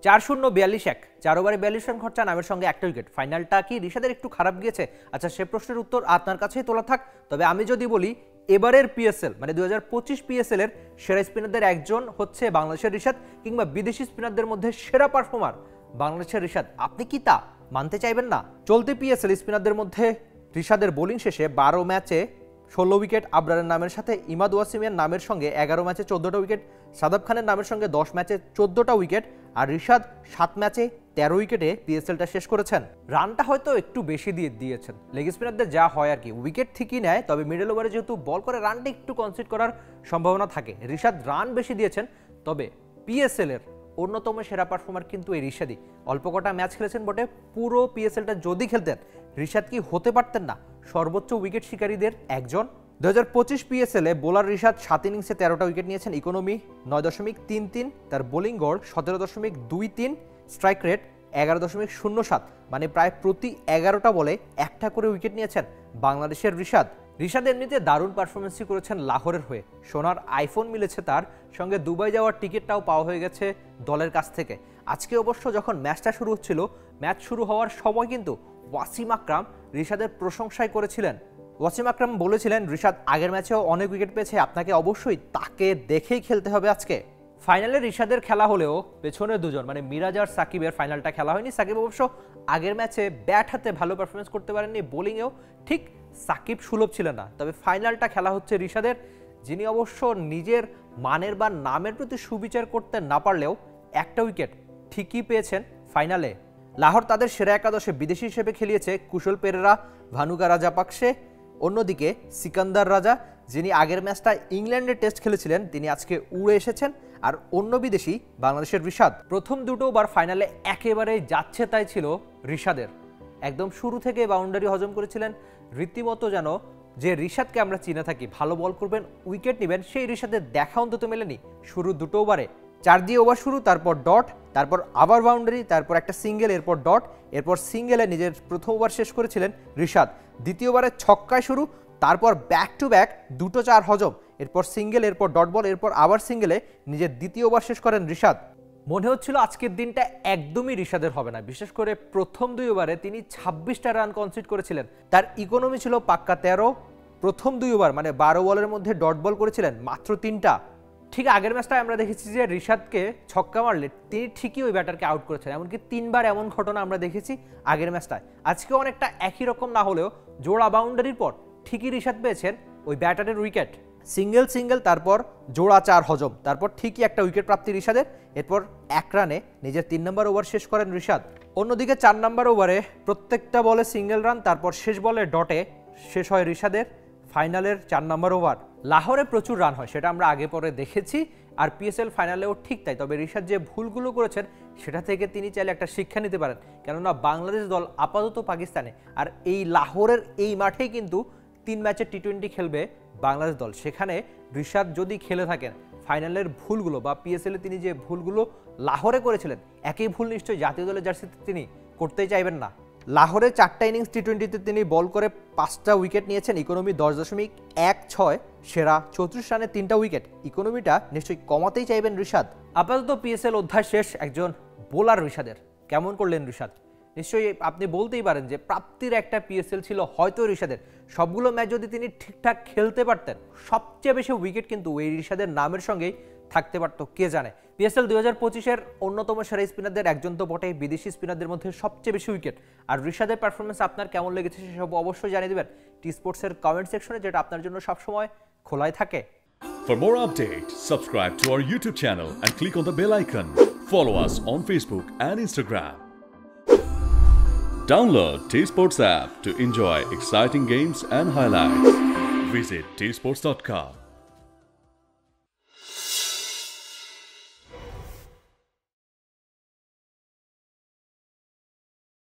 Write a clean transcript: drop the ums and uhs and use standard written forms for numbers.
4-0-42-1 4 ওভারে 42 রান খরচা, নামের সঙ্গে একটা উইকেট। ফাইনালটা কি ঋষাদের একটু খারাপ গিয়েছে? আচ্ছা, সে প্রশ্নের উত্তর আপনার কাছেই তোলা থাক। তবে আমি যদি বলি এবারের পিএসএল মানে 2025 পিএসএল এর সেরা স্পিনারদের একজন হচ্ছে বাংলাদেশের ঋষাদ, কিংবা বিদেশি স্পিনারদের মধ্যে সেরা পারফর্মার বাংলাদেশের ঋষাদ, আপনি কি তা মানতে চাইবেন না? চলতি পিএসএল স্পিনারদের মধ্যে ঋষাদের বোলিং শেষে 12 ম্যাচে 16 উইকেট, আবরারের নামের সাথে ইমাদ ওয়াসিমের নামের সঙ্গে 11 ম্যাচে 14টা উইকেট, সাদাব খানের নামের সঙ্গে 10 ম্যাচে 14টা উইকেট, আর ঋষাদ 7 ম্যাচে 13 উইকেটে পিএসএলটা শেষ করেছেন। রানটা হয়তো একটু বেশি দিয়েছেন, লেগ স্পিনারদের যা হয় আর কি, উইকেট ঠিকই নেয়, তবে মিডল ওভারে যেহেতু বল করে রানটা একটু কনসিড করার সম্ভাবনা থাকে। ঋষাদ রান বেশি দিয়েছেন, তবে পিএসএল এর অন্যতম সেরা পারফর্মার কিন্তু এই ঋষাদই। অল্প কটা ম্যাচ খেলেছেন বটে, পুরো পিএসএলটা যদি খেলতেন ঋষাদ কি হতে পারতেন না সর্বোচ্চ উইকেট শিকারীদের একজন? 2025 পিএসএল এ বোলার ঋষাদ 7 ইনিংসে 13টা উইকেট নিয়েছেন, ইকোনমি 9.33, তার বোলিং গড় 17.23, স্ট্রাইক রেট 11.07, মানে প্রায় প্রতি 11টা বলে একটা করে উইকেট নিয়েছেন বাংলাদেশের ঋষাদ। ঋষাদ এমনিতে দারুণ পারফরমেন্সই করেছেন লাহোরের হয়ে, সোনার আইফোন মিলেছে, তার সঙ্গে দুবাই যাওয়ার টিকিটটাও পাওয়া হয়ে গেছে দলের কাছ থেকে। আজকে অবশ্য যখন ম্যাচটা শুরু হচ্ছিল, ম্যাচ শুরু হওয়ার সময় কিন্তু ওয়াসিম আকরাম ঋষাদের প্রশংসাই করেছিলেন। ওয়াসিম আকরাম বলেছিলেন ঋষাদ আগের ম্যাচেও অনেক উইকেট পেয়েছে, আপনাকে অবশ্যই তাকে দেখেই খেলতে হবে আজকে। ফাইনালে ঋষাদের খেলা হলেও পেছনে দুজন মানে মিরাজ আর সাকিবের ফাইনালটা খেলা হয়নি। সাকিব অবশ্য আগের ম্যাচে ব্যাট হাতে ভালো পারফরমেন্স করতে পারেননি, বোলিংয়েও ঠিক সাকিব সুলভ ছিলেন না। তবে ফাইনালটা খেলা হচ্ছে ঋষাদের, যিনি অবশ্য নিজের মানের বা নামের প্রতি সুবিচার করতে না পারলেও একটা উইকেট ঠিকই পেয়েছেন ফাইনালে। লাহোর তাদের সেরা একাদশে বিদেশি হিসেবে খেলিয়েছে কুশল পেরেরা, ভানুকা রাজাপাকসে, অন্যদিকে সিকান্দার রাজা, যিনি আগের ম্যাচটা ইংল্যান্ডে টেস্ট খেলেছিলেন, তিনি আজকে উড়ে এসেছেন। আর অন্য বিদেশি বাংলাদেশের ঋষাদ। প্রথম দুটো ওভার ফাইনালে একেবারেই যাচ্ছে তাই ছিল ঋষাদের, একদম শুরু থেকে বাউন্ডারি হজম করেছিলেন। রীতিমতো যেন যে ঋষাদকে আমরা চিনে থাকি, ভালো বল করবেন, উইকেট নেবেন, সেই ঋষাদের দেখা অন্তত মেলেনি শুরু দুটো ওভারে। 4 দিয়ে ওভার শুরু, তারপর ডট, তারপর আবার বাউন্ডারি, তারপর একটা সিঙ্গেল, এরপর ডট, এরপর সিঙ্গেলে নিজের প্রথম ওভার শেষ করেছিলেন ঋষাদ। দ্বিতীয় ওভারে ছক্কায় শুরু, তারপর ব্যাক টু ব্যাক 2-4 হজম, এরপর সিঙ্গেল, এরপর ডট বল, এরপর আবার সিঙ্গেলে নিজের দ্বিতীয় ওভার শেষ করেন ঋষাদ। মনে হচ্ছিল আজকের দিনটা একদমই ঋষাদের হবে না, বিশেষ করে প্রথম 2 ওভারে তিনি 26টা রান কনসিড করেছিলেন, তার ইকোনমি ছিল পাক্কা 13। প্রথম 2 ওভার মানে 12 বলের মধ্যে ডট বল করেছিলেন মাত্র 3টা। ঠিক আগের ম্যাচটায় আমরা দেখেছি যে ঋষাদকে ছক্কা মারলে তিনি ঠিকই ওই ব্যাটারকে আউট করেছেন, এমনকি 3 বার এমন ঘটনা আমরা দেখেছি আগের ম্যাচটায়। আজকেও অনেকটা একই রকম না হলেও জোড়া বাউন্ডারির পর ঠিকই ঋষাদ পেয়েছেন ওই ব্যাটারের উইকেট। সিঙ্গেল, তারপর জোড়া 4 হজম, তারপর ঠিকই একটা উইকেট প্রাপ্তি ঋষাদের, এরপর 1 রানে নিজের 3 নম্বর ওভার শেষ করেন ঋষাদ। অন্যদিকে 4 নম্বর ওভারে প্রত্যেকটা বলে সিঙ্গেল রান, তারপর শেষ বলে ডটে শেষ হয় ঋষাদের ফাইনালের 4 নম্বর ওভার। লাহোরে প্রচুর রান হয়, সেটা আমরা আগে পরে দেখেছি, আর পিএসএল ফাইনালেও ঠিক তাই। তবে ঋষাদ যে ভুলগুলো করেছেন সেটা থেকে তিনি চাইলে একটা শিক্ষা নিতে পারেন, কেননা বাংলাদেশ দল আপাতত পাকিস্তানে, আর এই লাহোরের এই মাঠেই কিন্তু 3 ম্যাচের টি20 খেলবে বাংলাদেশ দল। সেখানে ঋষাদ যদি খেলে থাকেন, ফাইনালের ভুলগুলো বা পিএসএলে তিনি যে ভুলগুলো লাহোরে করেছিলেন, একই ভুল নিশ্চয়ই জাতীয় দলের জার্সিতে তিনি করতেই চাইবেন না। লাহোরে 4টা ইনিংস টি20তে তিনি বল করে 5টা উইকেট নিয়েছেন, ইকোনমি 10.16, সেরা 34 রানে 3টা উইকেট। ইকোনমিটা নিশ্চয়ই কমাতেই চাইবেন ঋষাদ। আপাতত পিএসএল অধ্যায় শেষ একজন বোলার ঋষাদের। কেমন করলেন ঋষাদ? নিশ্চয়ই আপনি বলতেই পারেন যে প্রাপ্তির একটা পিএসএল ছিল হয়তো ঋষাদের। সবগুলো ম্যাচ যদি তিনি ঠিকঠাক খেলতে পারতেন, সবচেয়ে বেশি উইকেট কিন্তু এই ঋষাদের নামের সঙ্গেই থাকতে পারত কে জানে। পিএসএল 2025-এর অন্যতম সেরা স্পিনারদের একজন তো বটে, বিদেশি স্পিনারদের মধ্যে সবচেয়ে বেশি উইকেট। আর ঋষাদের পারফরমেন্স আপনার কেমন লেগেছে সেসব অবশ্যই জানিয়ে দেবেন টি স্পোর্টসের কমেন্ট সেকশনে, যেটা আপনার জন্য সবসময় খোলাই থাকে। For more updates, subscribe to our YouTube channel and click on the bell icon. Follow us on Facebook and Instagram. Download T Sports app to enjoy exciting games and highlights. Visit tsports.com.